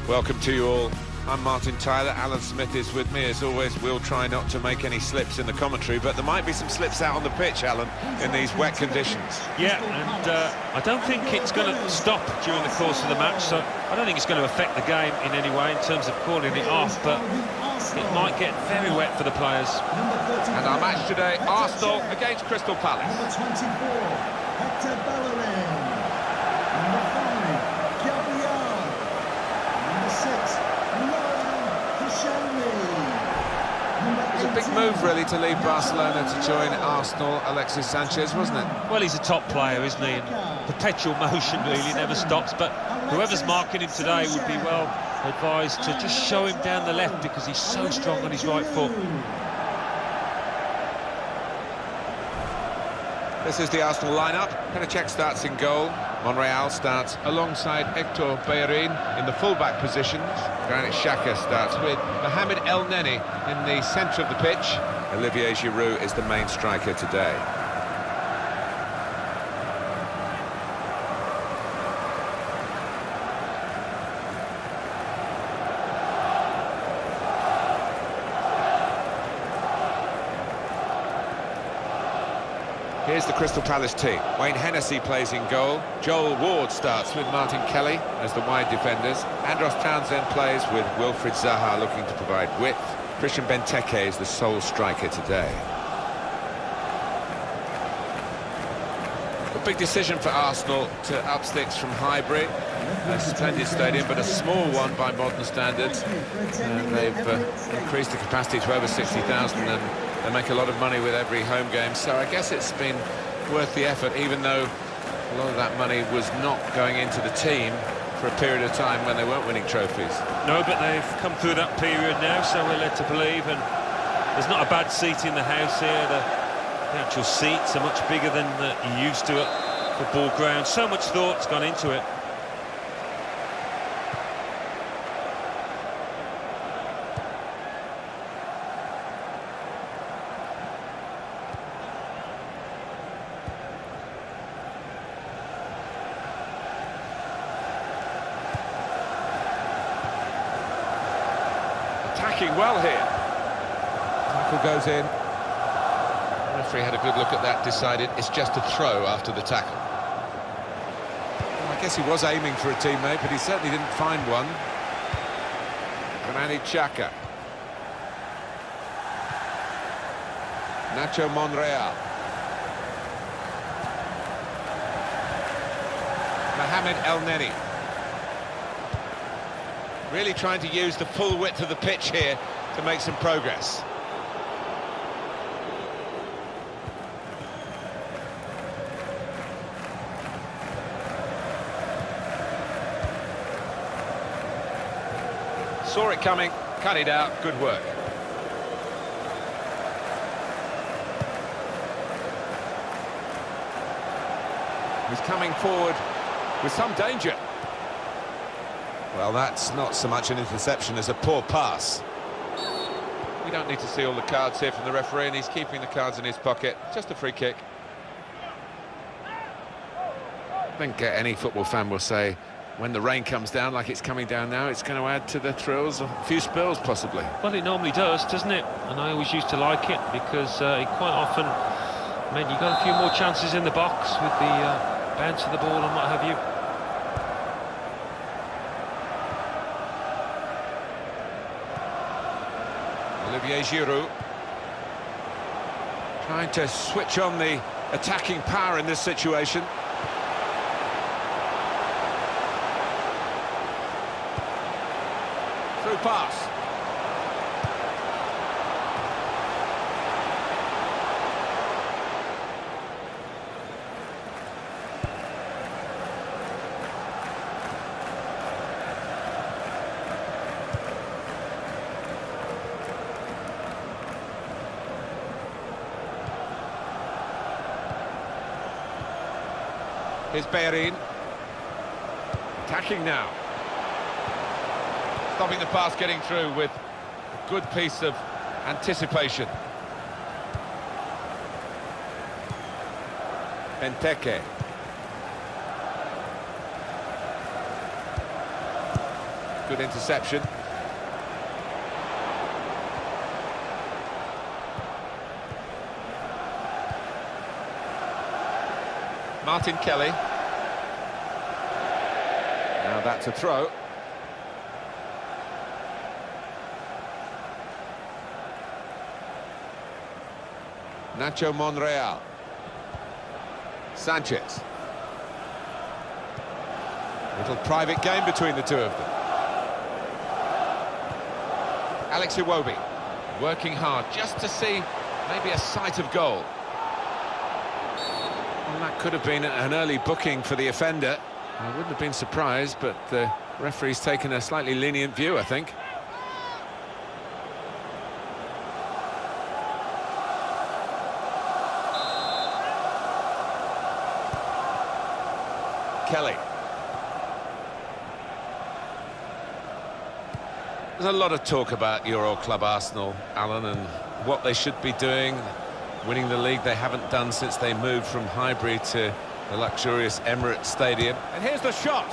Welcome to you all. I'm Martin Tyler. Alan Smith is with me as always. We'll try not to make any slips in the commentary, but there might be some slips out on the pitch, Alan, in these wet conditions. Yeah, and I don't think it's going to stop during the course of the match, so I don't think it's going to affect the game in any way in terms of calling it off, but it might get very wet for the players. And our match today, Arsenal against Crystal Palace. Number 24, Hector Bellerin. Number 5, Gabriel. Number 6, It was a big move, really, to leave Barcelona to join Arsenal. Alexis Sanchez, wasn't it? Well, he's a top player, isn't he? And perpetual motion really never stops, but whoever's marking him today would be well advised to just show him down the left because he's so strong on his right foot. This is the Arsenal lineup. Penacek starts in goal. Monreal starts alongside Hector Bellerin in the full-back positions. Granit Xhaka starts with Mohamed El Neni in the centre of the pitch. Olivier Giroud is the main striker today. Here's the Crystal Palace team. Wayne Hennessy plays in goal. Joel Ward starts with Martin Kelly as the wide defenders. Andros Townsend plays with Wilfried Zaha looking to provide width. Christian Benteke is the sole striker today. A big decision for Arsenal to up sticks from Highbury. A splendid stadium, but a small one by modern standards. And they've increased the capacity to over 60,000 and they make a lot of money with every home game, so I guess it's been worth the effort, even though a lot of that money was not going into the team for a period of time when they weren't winning trophies. No, but they've come through that period now, so we're led to believe, and there's not a bad seat in the house here. The actual seats are much bigger than you used to at football ground. So much thought's gone into it. Attacking well here. Tackle goes in. The referee had a good look at that, decided it's just a throw after the tackle. Well, I guess he was aiming for a teammate, but he certainly didn't find one. Granit Xhaka. Nacho Monreal. Mohamed El Neni. Really trying to use the full width of the pitch here to make some progress. Saw it coming, cut it out, good work. He's coming forward with some danger. Well, that's not so much an interception as a poor pass. We don't need to see all the cards here from the referee, and he's keeping the cards in his pocket. Just a free kick. I think any football fan will say, when the rain comes down like it's coming down now, it's going to add to the thrills, a few spills possibly. Well, it normally does, doesn't it? And I always used to like it because it quite often meant you got a few more chances in the box with the bounce of the ball and what have you. Olivier Giroud trying to switch on the attacking power in this situation. Through pass. Here's Bellerin. Attacking now. Stopping the pass getting through with a good piece of anticipation. Benteke. Good interception. Martin Kelly. Now that's a throw. Nacho Monreal. Sanchez. Little private game between the two of them. Alex Iwobi working hard just to see maybe a sight of goal. Well, that could have been an early booking for the offender. I wouldn't have been surprised, but the referee's taken a slightly lenient view, I think. Kelly. There's a lot of talk about Euro club Arsenal, Alan, and what they should be doing, winning the league they haven't done since they moved from Highbury to the luxurious Emirates Stadium. And here's the shot.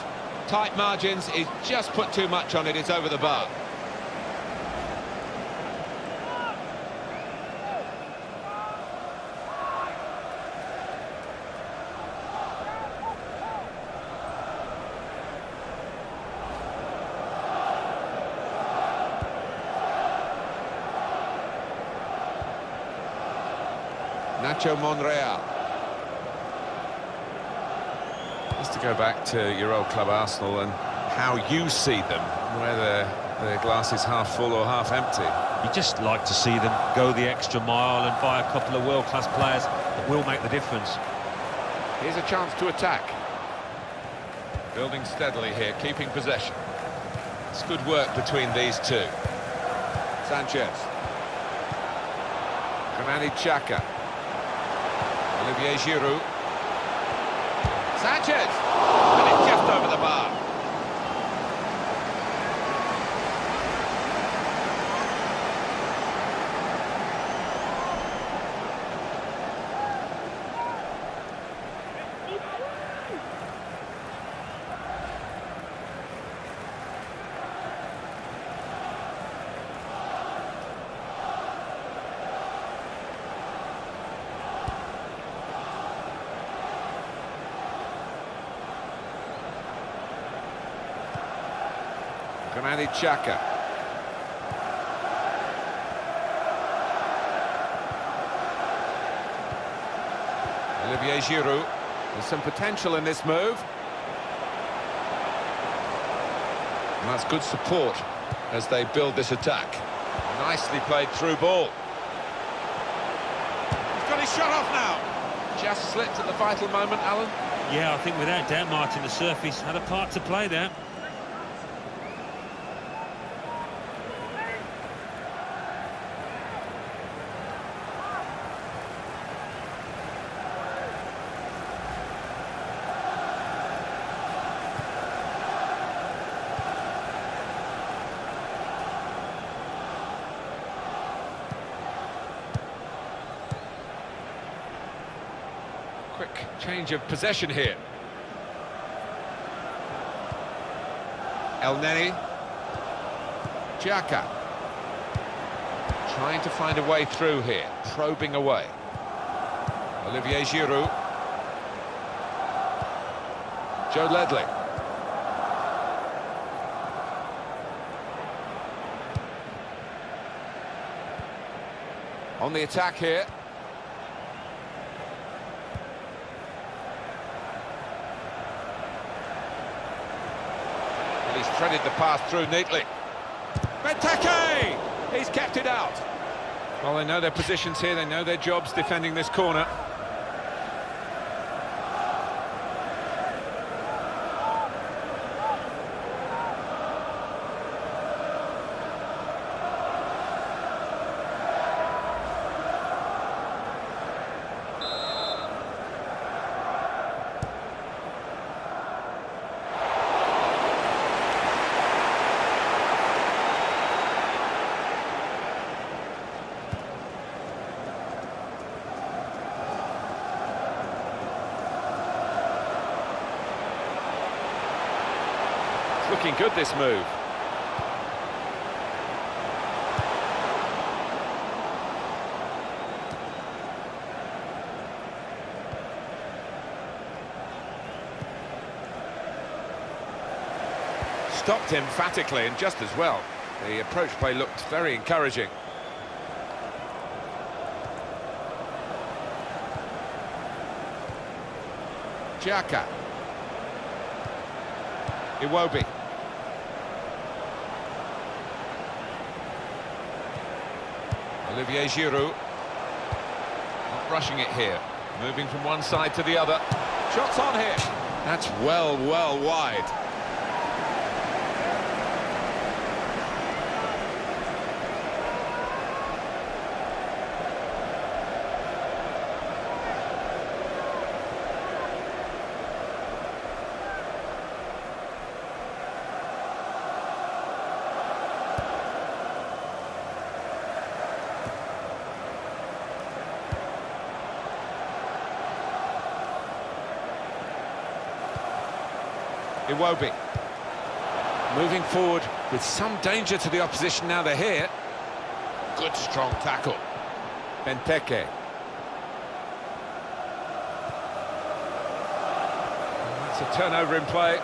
Tight margins, he's just put too much on it, it's over the bar. Nacho Monreal. Just to go back to your old club Arsenal and how you see them, whether the glass is half full or half empty. You just like to see them go the extra mile and buy a couple of world-class players that will make the difference. Here's a chance to attack. Building steadily here, keeping possession. It's good work between these two. Sanchez. Granit Xhaka. Olivier Giroud. Sanchez! And it's just over the bar. Granit Xhaka. Olivier Giroud. There's some potential in this move. And that's good support as they build this attack. Nicely played through ball. He's got his shot off now. Just slipped at the vital moment, Alan. Yeah, I think without doubt, Martin, the surface had a part to play there. Quick change of possession here. El Neni. Xhaka. Trying to find a way through here, probing away. Olivier Giroud. Joe Ledley. On the attack here. He's threaded the pass through neatly. Benteke! He's kept it out. Well, they know their positions here, they know their jobs defending this corner. Looking good, this move. stopped emphatically, and just as well. The approach play looked very encouraging. Xhaka. Iwobi. Olivier Giroud. Not rushing it here. Moving from one side to the other. Shots on here. That's well wide. Iwobi. Moving forward with some danger to the opposition now they're here. Good strong tackle. Benteke. That's a turnover in play.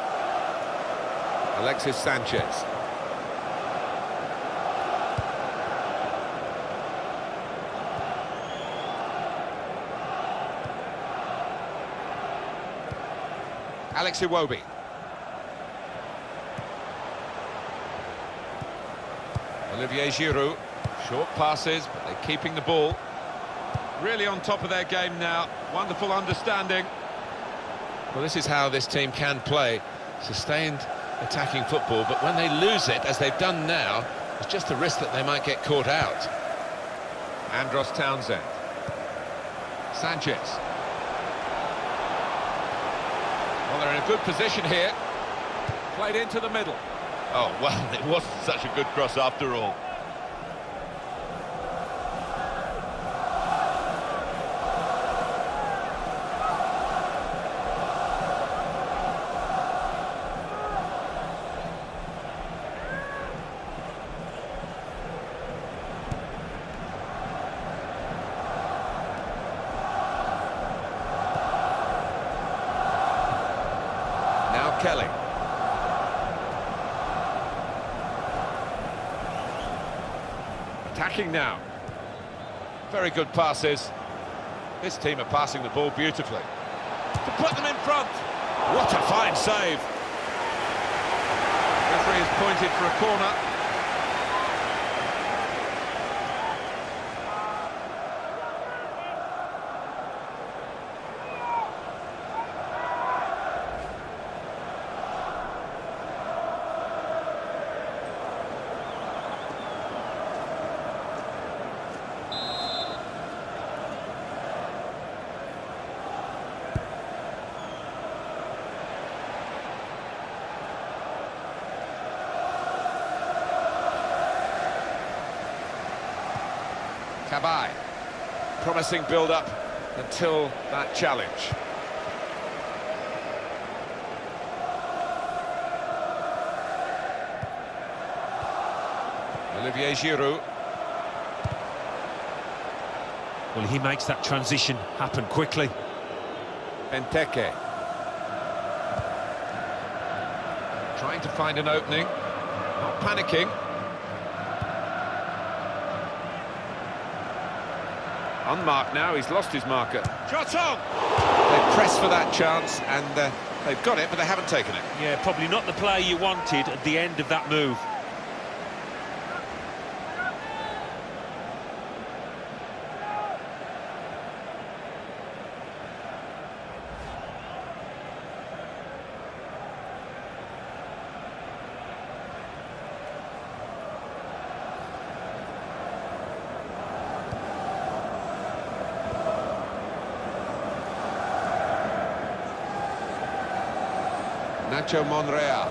Alexis Sanchez. Alex Iwobi. Olivier Giroud, short passes, but they're keeping the ball. Really on top of their game now, wonderful understanding. Well, this is how this team can play, sustained attacking football, but when they lose it, as they've done now, there's just the risk that they might get caught out. Andros Townsend. Sanchez. Well, they're in a good position here. Played into the middle. Oh, well, it wasn't such a good cross after all. Now Kelly. Attacking now. Very good passes. This team are passing the ball beautifully. To put them in front. What a fine save. Referee has pointed for a corner. Cabaye. Promising build-up until that challenge. Olivier Giroud. Well, he makes that transition happen quickly. Benteke. Trying to find an opening. Not panicking. Unmarked now, he's lost his marker. Shot on! They press for that chance, and they've got it, but they haven't taken it. Yeah, probably not the play you wanted at the end of that move. Nacho Monreal.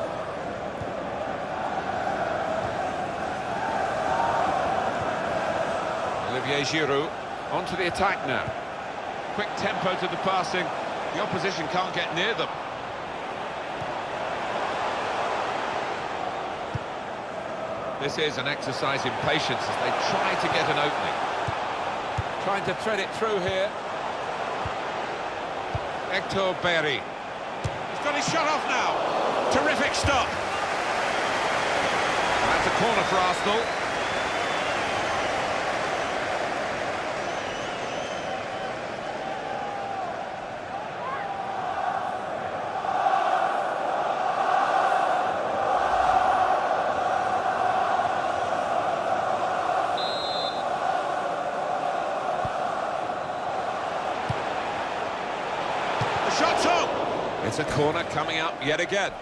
Olivier Giroud onto the attack now. Quick tempo to the passing. The opposition can't get near them. This is an exercise in patience as they try to get an opening. Trying to thread it through here. Hector Berry. Got his shot off now. Terrific stop. corner for Arsenal. The shot's on! It's a corner coming up yet again.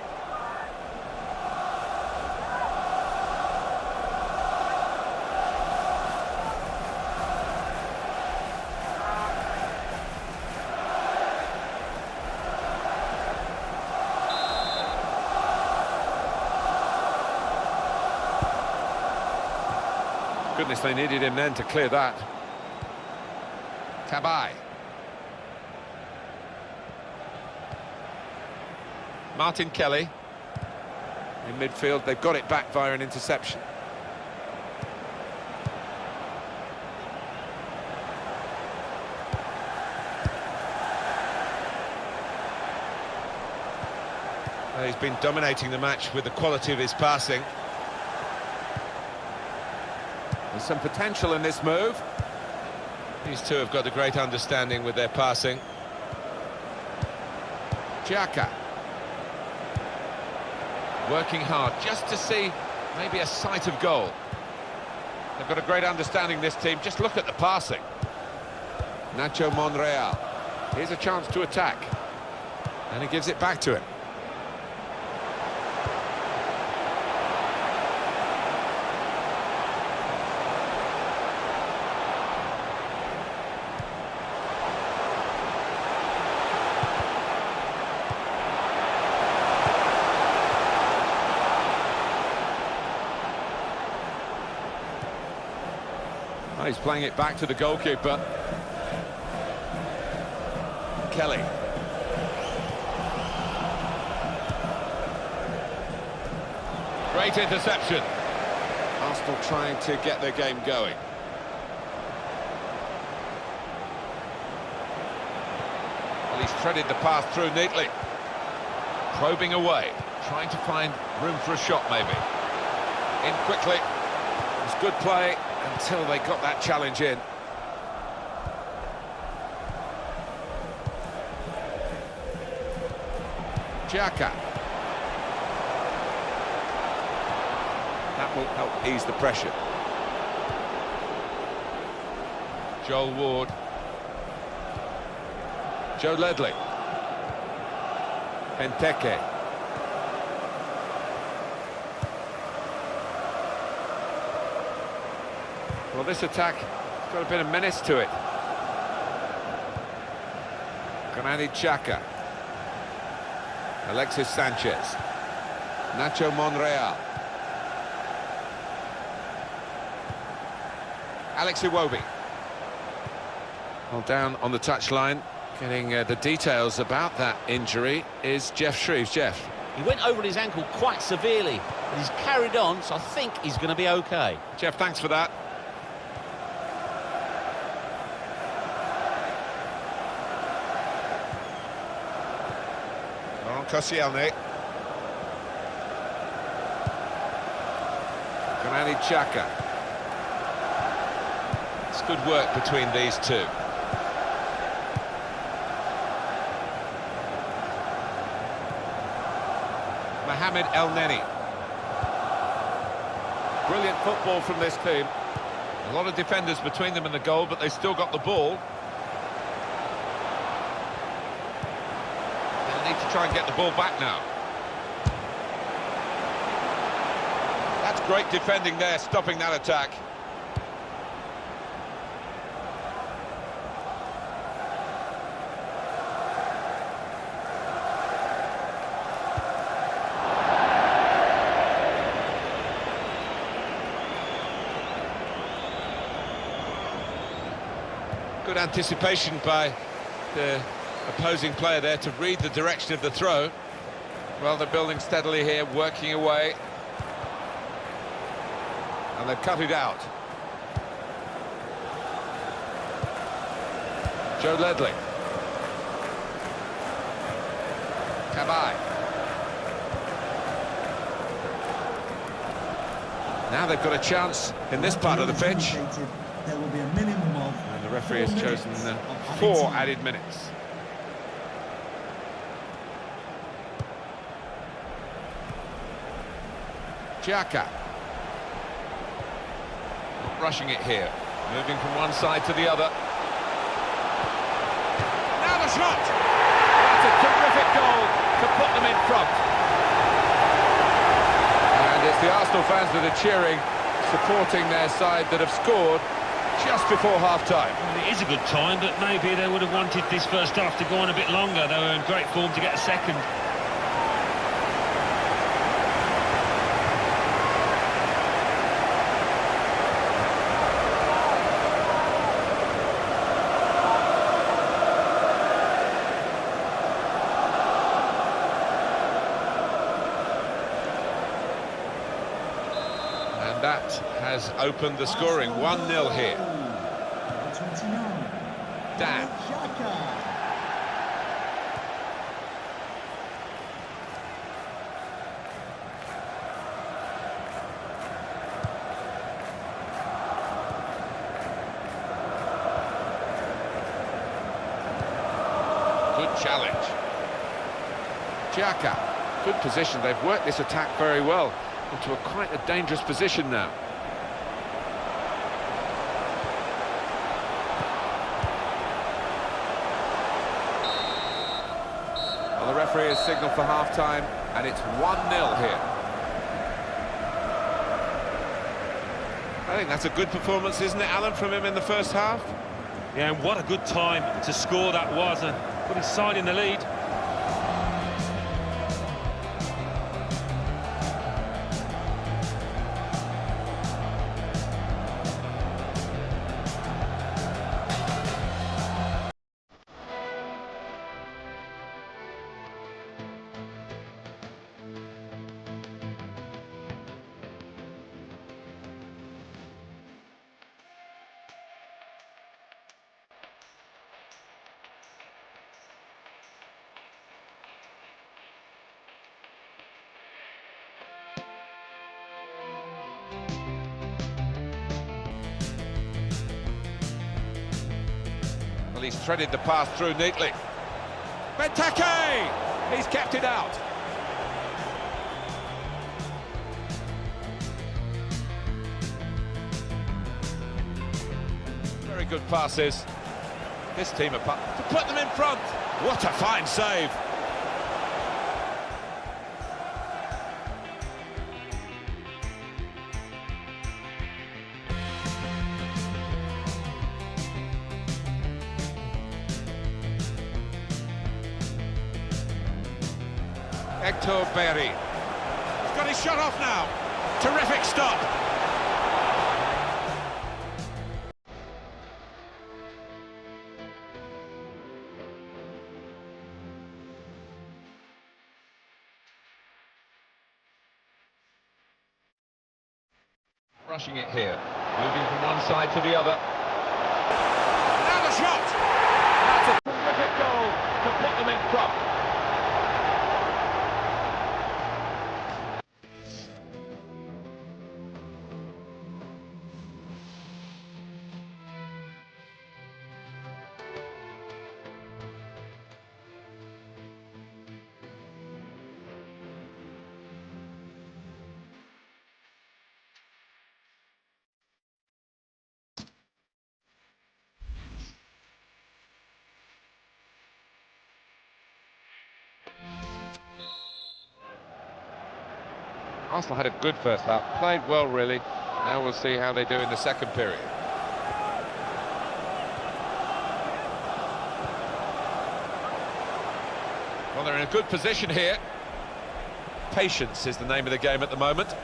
Goodness, they needed him then to clear that. Tabai. Martin Kelly. In midfield, they've got it back via an interception. He's been dominating the match with the quality of his passing. There's some potential in this move. These two have got a great understanding with their passing. Xhaka. Working hard just to see maybe a sight of goal. They've got a great understanding, this team. Just look at the passing. Nacho Monreal. Here's a chance to attack. And he gives it back to him. He's playing it back to the goalkeeper. Kelly. Great interception. Arsenal trying to get their game going. Well, he's threaded the path through neatly. Probing away, trying to find room for a shot maybe. In quickly. It was good play until they got that challenge in. Xhaka. That will help ease the pressure. Joel Ward. Joe Ledley. Benteke. Well, this attack has got a bit of menace to it. Granit Xhaka. Alexis Sanchez. Nacho Monreal. Alex Iwobi. Well, down on the touchline, getting the details about that injury is Jeff Shreves. Jeff. He went over his ankle quite severely, but he's carried on, so I think he's going to be OK. Jeff, thanks for that. Koscielny. Granit Xhaka. It's good work between these two. Mohamed El Neni. Brilliant football from this team. A lot of defenders between them and the goal, but they still got the ball. To try and get the ball back now. That's great defending there, stopping that attack. Good anticipation by the opposing player there to read the direction of the throw. Well, they're building steadily here, working away. And they've cut it out. Joe Ledley. Tabai. Now they've got a chance in this part of the pitch. There will be a minimum of And the referee has 4 chosen minutes of 4 time. added minutes. Xhaka. Not rushing it here. Moving from one side to the other. Now the shot! That's a terrific goal to put them in front. And it's the Arsenal fans that are cheering, supporting their side that have scored just before half-time. Well, it is a good time, but maybe they would have wanted this first half to go on a bit longer. They were in great form to get a second. And that has opened the scoring. 1-0 here. Number 29. Dan. Xhaka. Good challenge. Xhaka. Good position. They've worked this attack very well into quite a dangerous position now. Well, the referee has signalled for half-time, and it's 1-0 here. I think that's a good performance, isn't it, Alan, from him in the first half? Yeah, and what a good time to score that was, and put his side in the lead. Well, he's threaded the pass through neatly. Benteke! He's kept it out. Very good passes. This team apart to put them in front. What a fine save. Hector Berry. He's got his shot off now. Terrific stop. Rushing it here. Moving from one side to the other. Now the shot! That's a terrific goal to put them in front. Arsenal had a good first half, played well really. Now we'll see how they do in the second period. Well, they're in a good position here. Patience is the name of the game at the moment.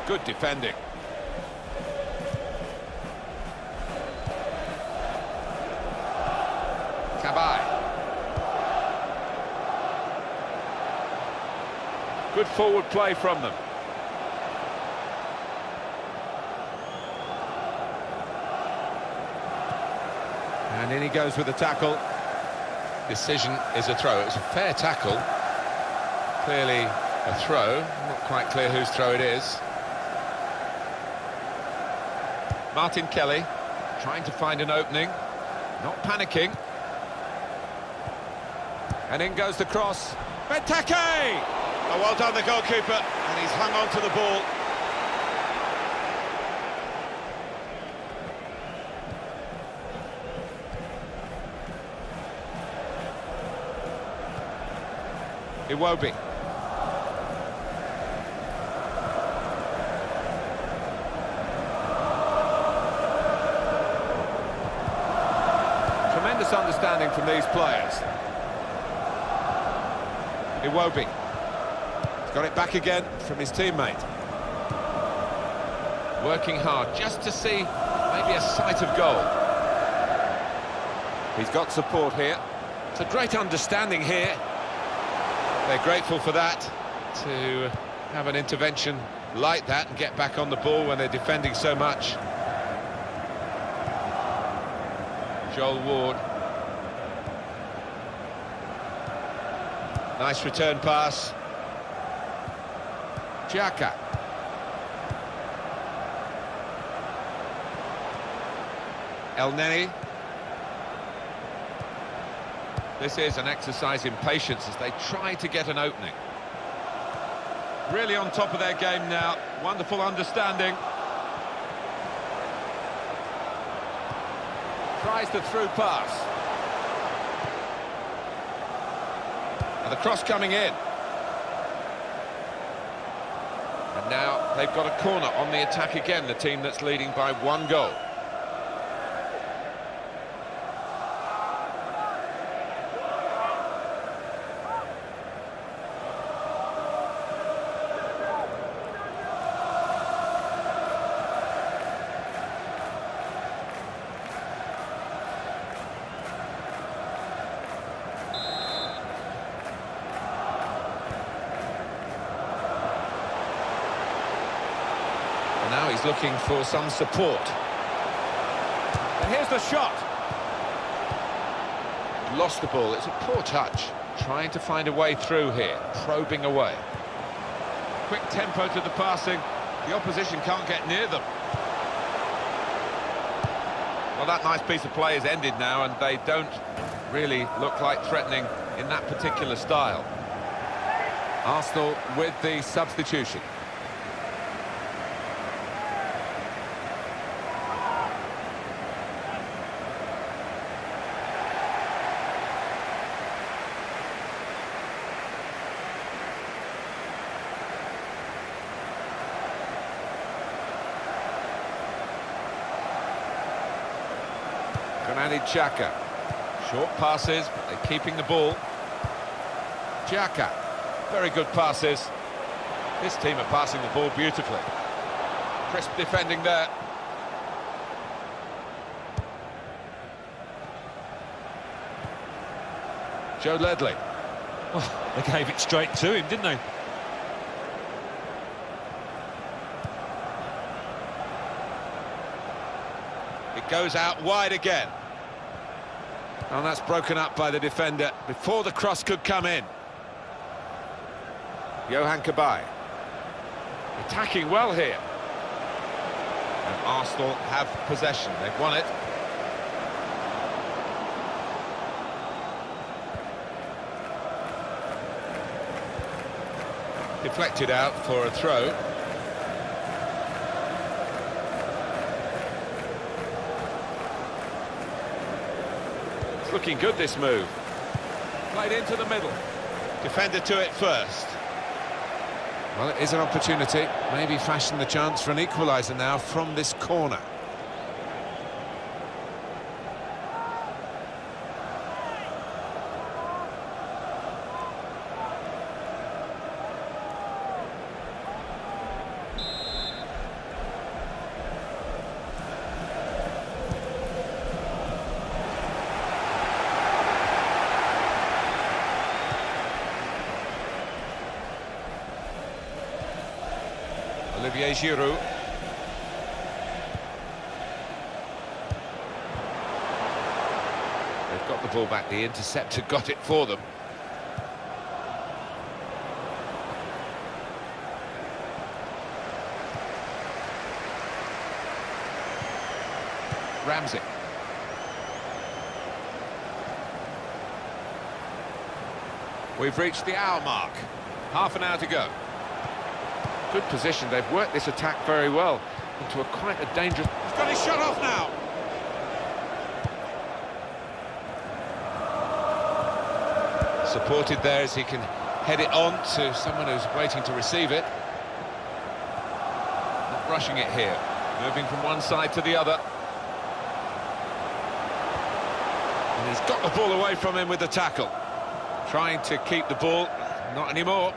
Good defending. Cabaye. Good forward play from them. And in he goes with the tackle. Decision is a throw. It was a fair tackle, Clearly a throw, not quite clear whose throw it is. Martin Kelly trying to find an opening, not panicking. And in goes the cross. Benteke! Oh, well done, the goalkeeper, and he's hung on to the ball. Iwobi. Tremendous understanding from these players. Iwobi. He's got it back again from his teammate. Working hard just to see maybe a sight of goal. He's got support here. It's a great understanding here. They're grateful for that, to have an intervention like that and get back on the ball when they're defending so much. Joel Ward. Nice return pass. Xhaka. El Neni. This is an exercise in patience as they try to get an opening. Really on top of their game now. Wonderful understanding. Tries the through pass. And the cross coming in. And now they've got a corner on the attack again, the team that's leading by 1 goal. Now he's looking for some support. And here's the shot. Lost the ball. It's a poor touch. Trying to find a way through here. Probing away. Quick tempo to the passing. The opposition can't get near them. Well, that nice piece of play is ended now, and they don't really look like threatening in that particular style. Arsenal with the substitution. Granit Xhaka. Short passes, but they're keeping the ball. Xhaka. Very good passes. This team are passing the ball beautifully. Crisp defending there. Joe Ledley. Oh, they gave it straight to him, didn't they? It goes out wide again. And that's broken up by the defender before the cross could come in. Johan Cabaye. Attacking well here. And Arsenal have possession. They've won it. Deflected out for a throw. It's looking good, this move. Played into the middle. Defender to it first. Well, it is an opportunity. Maybe fashion the chance for an equaliser now from this corner. Olivier Giroud. They've got the ball back, the interceptor got it for them. Ramsey. We've reached the hour mark. Half an hour to go. Good position. They've worked this attack very well into quite a dangerous... He's got his shot off now. Supported there as he can head it on to someone who's waiting to receive it. Not rushing it here. Moving from one side to the other. And he's got the ball away from him with the tackle. Trying to keep the ball. Not anymore.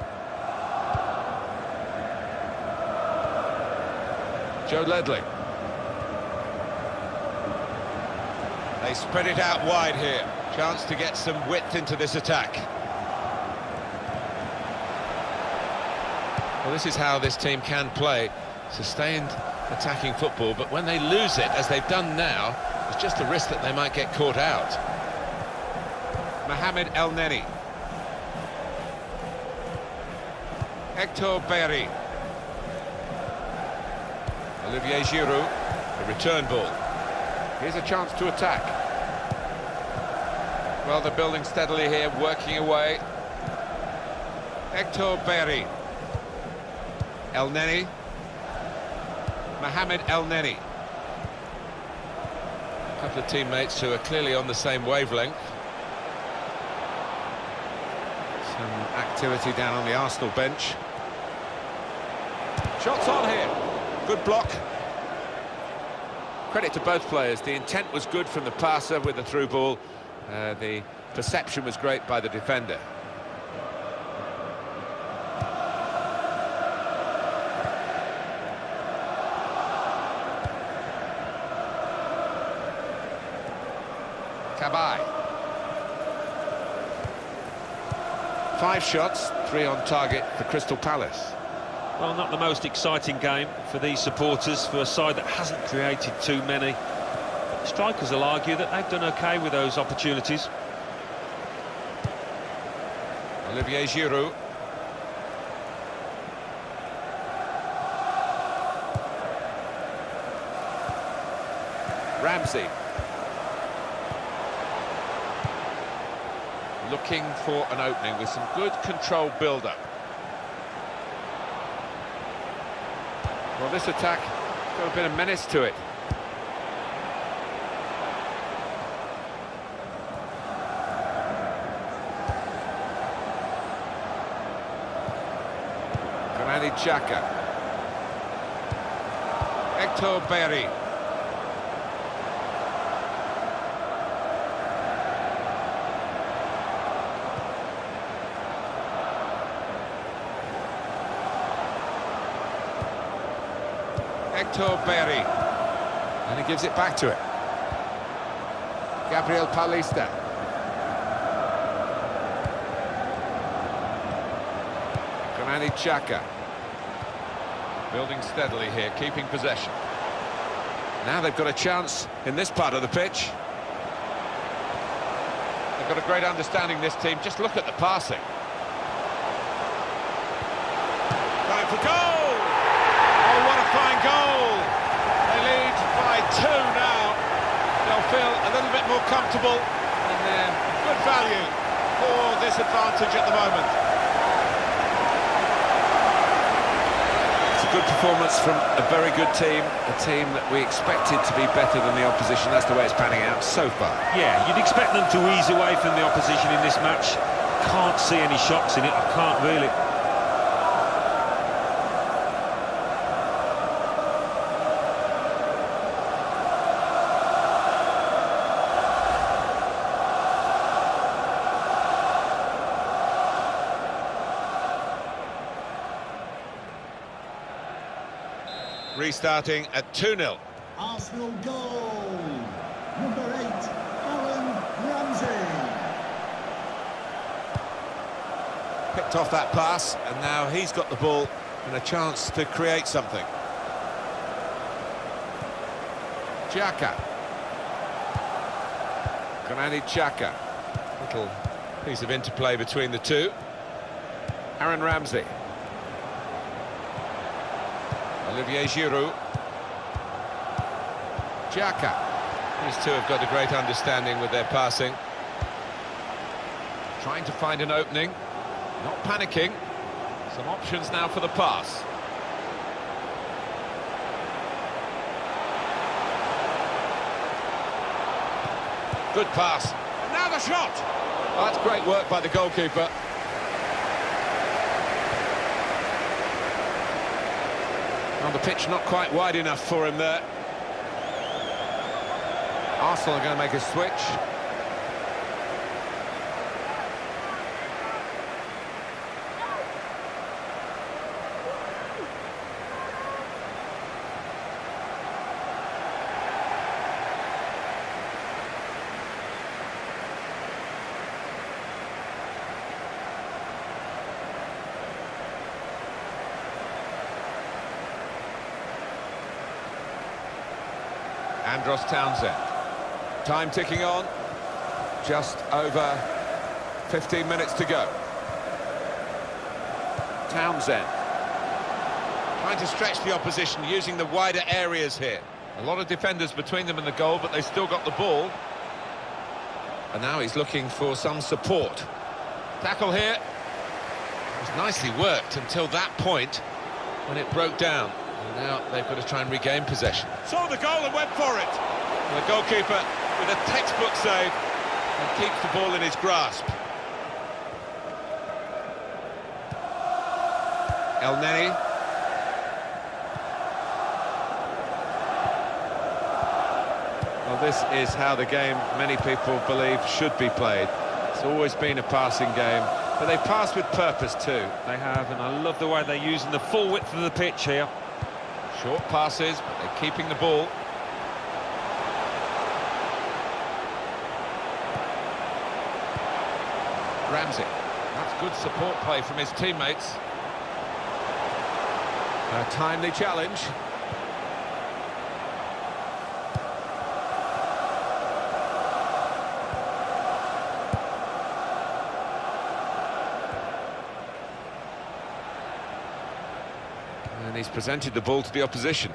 Joe Ledley. They spread it out wide here. Chance to get some width into this attack. Well, this is how this team can play. Sustained attacking football, but when they lose it, as they've done now, it's just a risk that they might get caught out. Mohamed El Neni. Hector Berry. Olivier Giroud. The return ball. Here's a chance to attack. Well, they're building steadily here, working away. Hector Berry. El Neni. Mohamed El Neni. A couple of teammates who are clearly on the same wavelength. Some activity down on the Arsenal bench. Shots on here. Good block. Credit to both players. The intent was good from the passer with the through ball. The perception was great by the defender. Cabaye. 5 shots, 3 on target for Crystal Palace. Well, not the most exciting game for these supporters, for a side that hasn't created too many. But the strikers will argue that they've done OK with those opportunities. Olivier Giroud. Ramsey. Looking for an opening with some good controlled build-up. Well, this attack got a bit of menace to it. Granit Xhaka. Hector Berry. Hector Berry, and he gives it back to it. Gabriel Paulista. Granit Xhaka. Building steadily here, keeping possession. Now they've got a chance in this part of the pitch. They've got a great understanding, this team. Just look at the passing. Time for goal! Oh, what a fine goal! They lead by 2 now. They'll feel a little bit more comfortable, and they're good value for this advantage at the moment. It's a good performance from a very good team, a team that we expected to be better than the opposition. That's the way it's panning out so far. Yeah, you'd expect them to ease away from the opposition in this match. Can't see any shocks in it, I can't really. Restarting at 2-0. Arsenal goal. Number 8, Aaron Ramsey. Picked off that pass, and now he's got the ball and a chance to create something. Xhaka. Granit Xhaka. Little piece of interplay between the two. Aaron Ramsey. Olivier Giroud. Xhaka. These two have got a great understanding with their passing. Trying to find an opening, not panicking. Some options now for the pass. Good pass. And now the shot! Well, that's great work by the goalkeeper. Well, the pitch not quite wide enough for him there. Arsenal are going to make a switch. Andros Townsend. Time ticking on. Just over 15 minutes to go. Townsend. Trying to stretch the opposition, using the wider areas here. A lot of defenders between them and the goal, but they still got the ball. And now he's looking for some support. Tackle here. It was nicely worked until that point when it broke down. And now they've got to try and regain possession. Saw the goal and went for it. And the goalkeeper with a textbook save and keeps the ball in his grasp. El Neni. Well, this is how the game, many people believe, should be played. It's always been a passing game, but they pass with purpose too. They have, and I love the way they're using the full width of the pitch here. Short passes, but they're keeping the ball. Ramsey. That's good support play from his teammates. A timely challenge. And he's presented the ball to the opposition.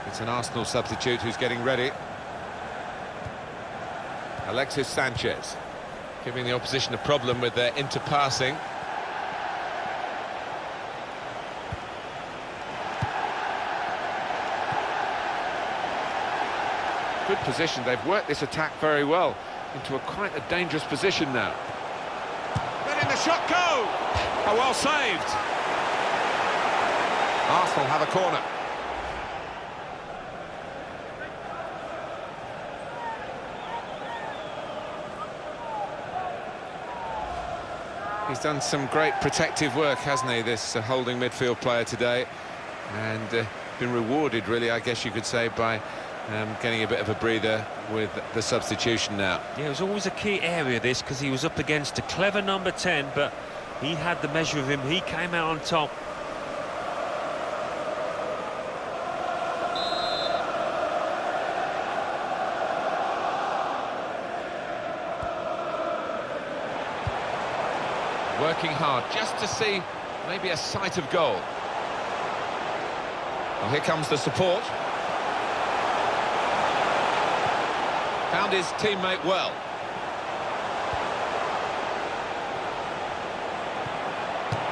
It's an Arsenal substitute who's getting ready. Alexis Sanchez, giving the opposition a problem with their interpassing. Good position. They've worked this attack very well into quite a dangerous position now. Letting the shot go! Oh, well saved. Arsenal have a corner. He's done some great protective work, hasn't he, this holding midfield player today, and been rewarded, really, I guess you could say, by getting a bit of a breather with the substitution now. Yeah, it was always a key area, this, because he was up against a clever number 10, but he had the measure of him. He came out on top. Working hard just to see maybe a sight of goal. Well, here comes the support. Found his teammate well.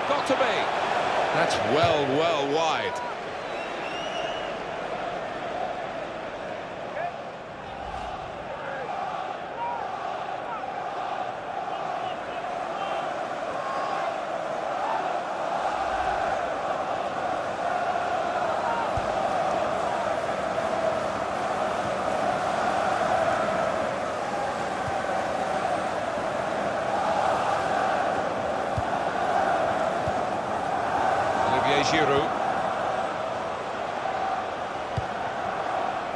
Got to be. That's well wide. Giroud.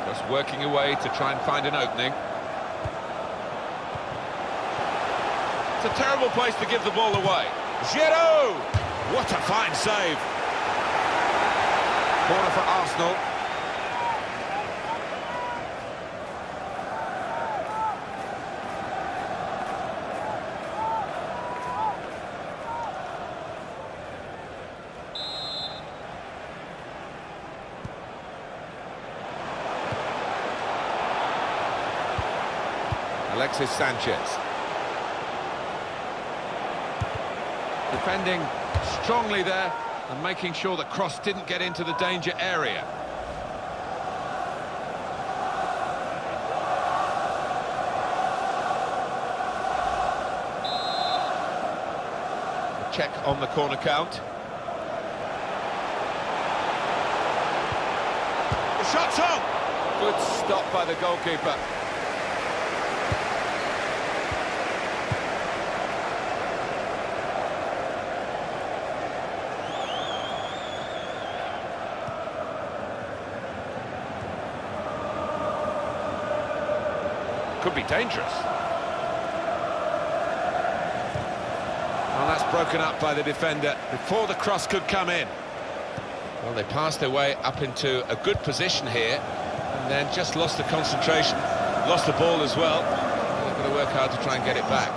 Just working away to try and find an opening. It's a terrible place to give the ball away. Giroud! What a fine save. Corner for Arsenal. Alexis Sanchez. Defending strongly there and making sure the cross didn't get into the danger area. Check on the corner count. The shot's on! Good stop by the goalkeeper. Could be dangerous. Well, that's broken up by the defender before the cross could come in. Well, they passed their way up into a good position here and then just lost the concentration, lost the ball as well. They've got to work hard to try and get it back.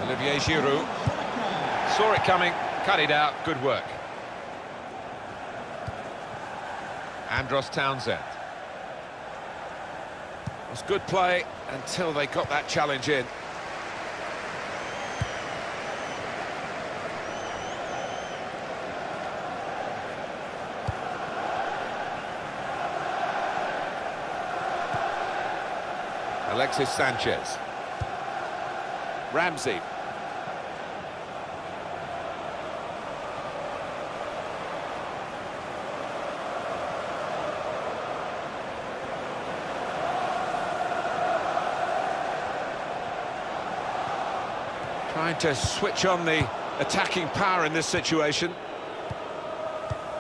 Olivier Giroud saw it coming, cut it out, good work. Andros Townsend. It was good play until they got that challenge in. Alexis Sanchez. Ramsey. Trying to switch on the attacking power in this situation.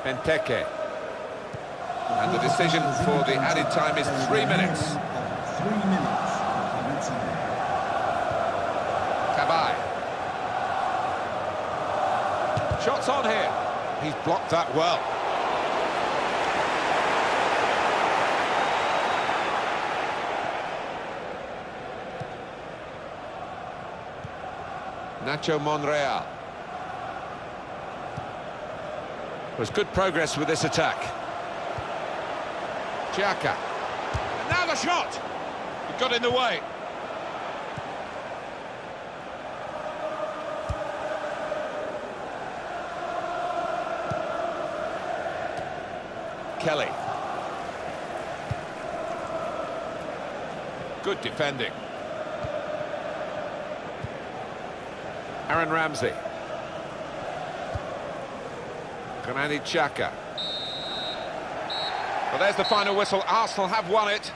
Benteke. And the decision for the added time is 3 minutes. 3 minutes. Cabaye. Shots on here. He's blocked that well. Nacho Monreal. There's good progress with this attack. Xhaka. Now the shot! It got in the way. Kelly. Good defending. Aaron Ramsey. Granit Xhaka. Well, there's the final whistle. Arsenal have won it.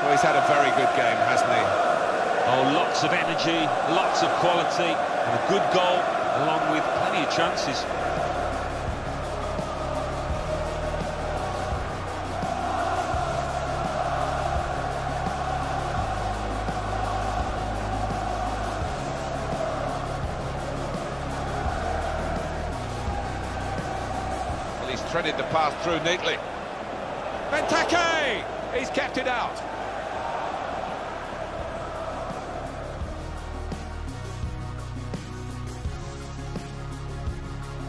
Well, he's had a very good game, hasn't he? Oh, lots of energy, lots of quality, and a good goal, along with plenty of chances. Well, he's threaded the path through neatly. Benteke! He's kept it out.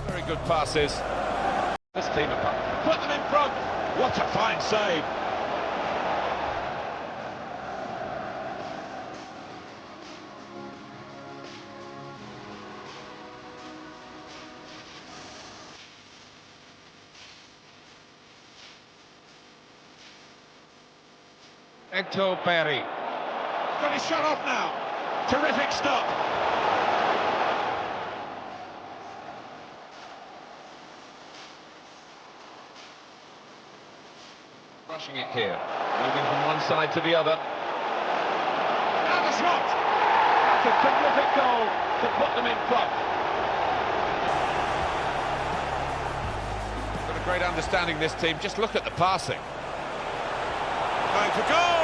Very good passes. This team apart. Put them in front. What a fine save. Hector Perry. Got his shot off now. Terrific stop. Rushing it here. Moving from one side to the other. Now the shot. That's a terrific goal to put them in front. Got a great understanding, this team. Just look at the passing. Going for goal.